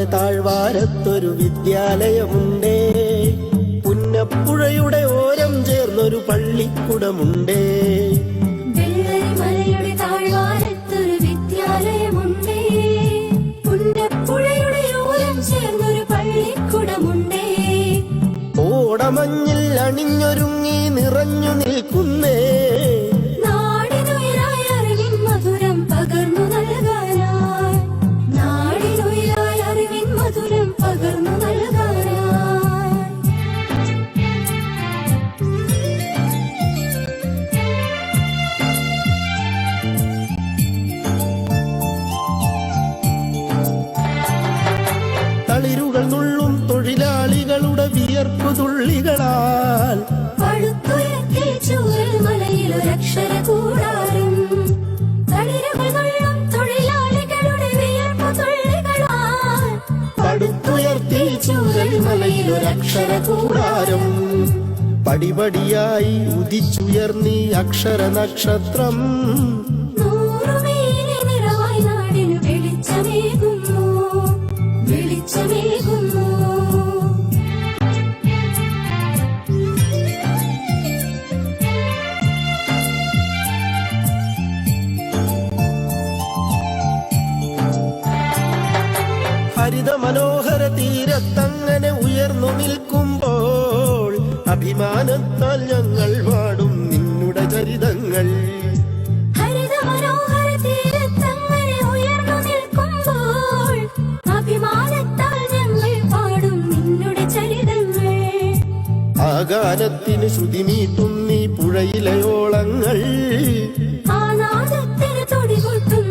മലയുടെ താഴ്വാരത്തൊരു വിദ്യാലയമുണ്ടേ, പുന്നപ്പുഴയുടെ ഓരം ചേർന്നൊരു പള്ളിക്കുടമുണ്ടേ. മലയുടെ താഴ്വാരത്തൊരു വിദ്യാലയമുണ്ടേ, പുന്നപ്പുഴയുടെ ഓരം ചേർന്നൊരു പള്ളിക്കുടമുണ്ടേ. ഓടമഞ്ഞിൽ അണിഞ്ഞൊരുങ്ങി നിറഞ്ഞു നിൽക്കുന്നേ, നാടിനുയരായ അറിവിൻ മധുരം പകർന്നു നൽകാനായി, നാടിനുയരായ അറിവിൻ മധുരം പകർന്നു നൽകാനായി. തളിരുകൾ നുള്ളും തൊഴിലാളികളുടെ വിയർപ്പു തുള്ളികളാൽ പടുത്തുയർത്തി ചൂരൽമലയിലൊരക്ഷര കൂടാരം, തളിരുകൾ നുള്ളും തൊഴിലാളികളുടെ വിയർപ്പു തുള്ളികളാൽ പടുത്തുയർത്തി ചൂരൽമലയിലൊരക്ഷര കൂടാരം. പടിപടിയായി ഉദിച്ചുയർന്നീ അക്ഷര നക്ഷത്രം, നൂറുമേനി നിറവായി നാടിനു വെളിച്ചമേകുന്നു, വെളിച്ചമേകുന്നു. ഹരിത മനോഹര തീരത്തങ്ങനെ ഉയർന്നു നിൽക്കുമ്പോൾ അഭിമാനത്താൽ ഞങ്ങൾ പാടും നിന്നുടെ ചരിതങ്ങൾ. ഹരിത മനോഹര തീരത്തങ്ങനെ ഉയർന്നു നിൽക്കുമ്പോൾ അഭിമാനത്താൽ ഞങ്ങൾ പാടും നിന്നുടെ ചരിതങ്ങൾ. ആ ഗാനത്തിന് ശ്രുതിമീട്ടും നീ പുഴയിലെ ഓളങ്ങൾ, ആ നാദത്തിന് തുടികൊട്ടും